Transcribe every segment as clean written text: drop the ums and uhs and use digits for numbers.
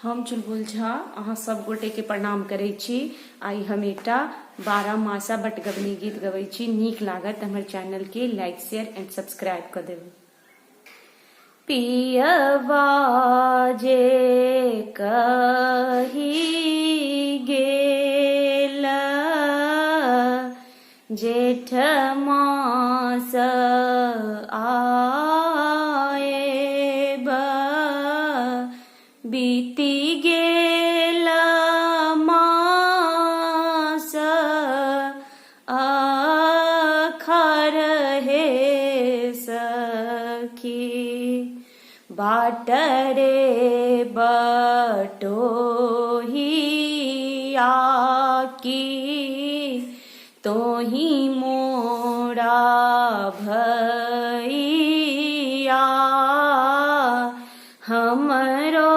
हम चुलबुल झा अहाँ सब गोटे के प्रणाम करै छी। आई हम एकटा 12 मासा बटगबनी गीत गबै छी। नीक लागत हमर चैनल के लाइक शेयर एंड सब्सक्राइब कर देबै। पियवा जे कही गेल जेठ मास आएब बीती गेल मास आखर हे सखी बाटरे बटोहिया की तोही मोरा भैया हमरो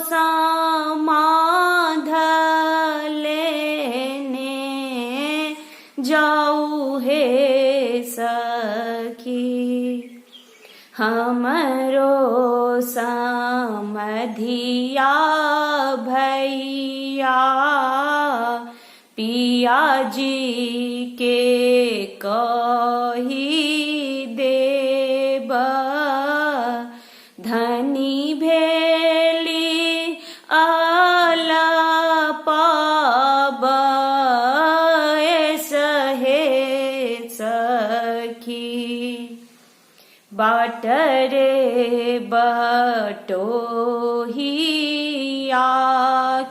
समाध लेने जाऊ हे सखी हमरो समधिया भैया पिया जी के कही देब धनी भेली अलपाब सहे सखी बाटरे बटोहिया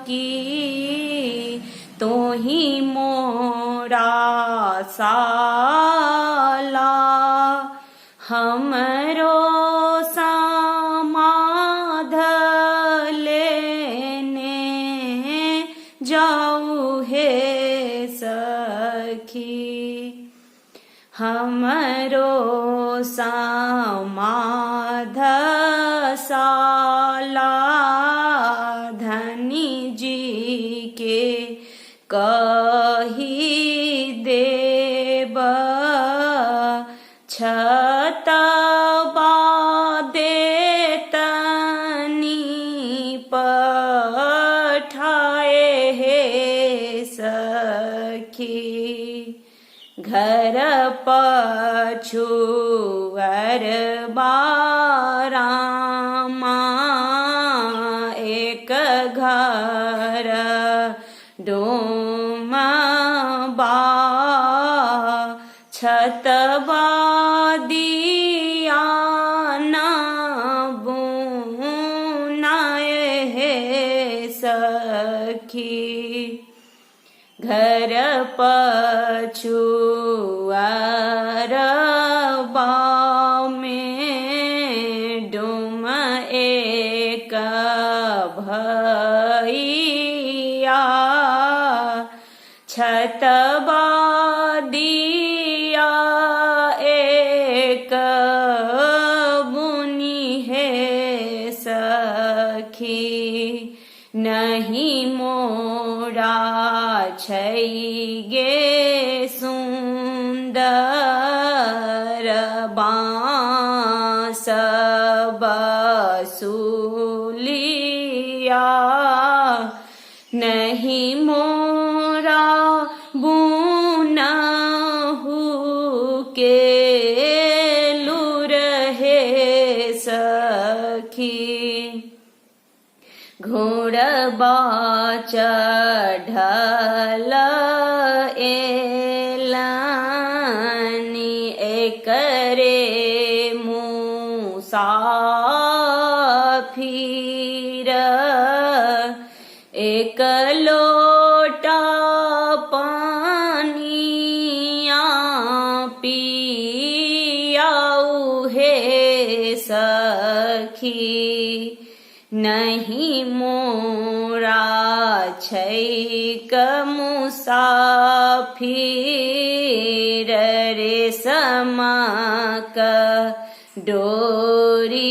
की तोही मोरा साला हमरो समाध लेने जाऊ हे सखी हमरो समाध साला धनी जी के कही देब छतबा देतनी पठाए हे सखी घर पछुअर बारामा एक घर डोम बा छतबा दिया ना बुनाए हे सखी घर पछुअर में डुम एक भैया छतबा दिया एक बुनी है सखी नहीं मोरा छै गे सुंदर बांस बसुलिया नहीं मोरा बुनहु के लूर हे सखी घोड़बा चढ़ल एलनी एकरे मुसाफिर एक लोटा पानिया पियाऊ हे सखी नहीं मोरा छैक मुसाफिर रेशमक डोरिया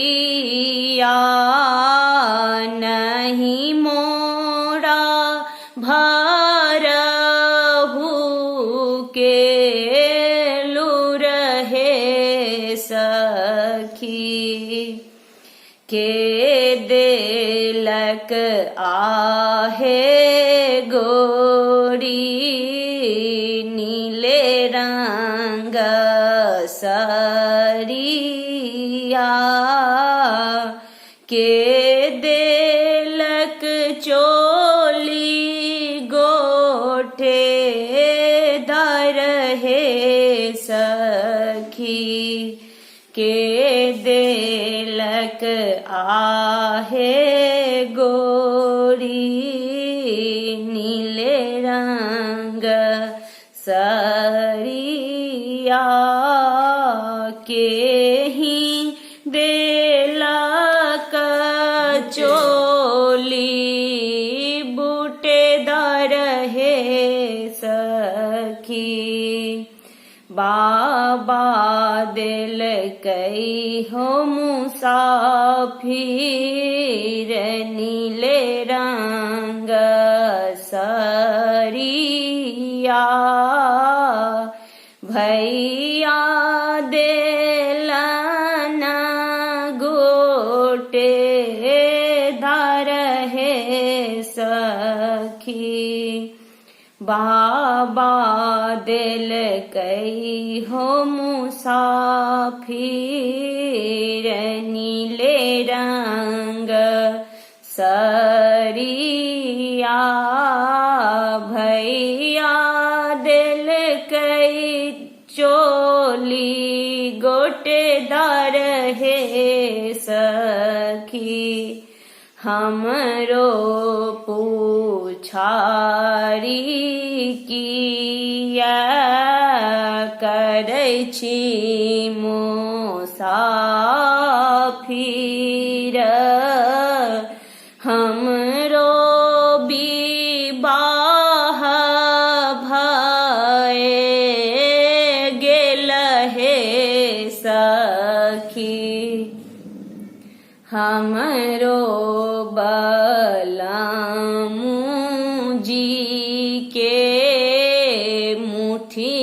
नहीं मोरा भरहु के लूर हे सखी के देलक देलक आहे गोरी नीले रंग सरिया के देलक चोली गोठे दर हे सखी के देलक आहे गोरी नीले रंग सरिया के ही देलक चोली बूटेदार हे सखी बाबा दिल कई हो मुसाफिर नीले रंग सरिया भैया देलन गोटे दार हे सखी बाबा दिल कई हो मुसाफिर नीले रंग सरिया भैया दिल कई चोली गोटेदार हे सखी हमरो पूछारी किया करै छी मुसाफिर हमरो विवाह भए गेल हे सखी हमरो बलमू जी के मुट्ठी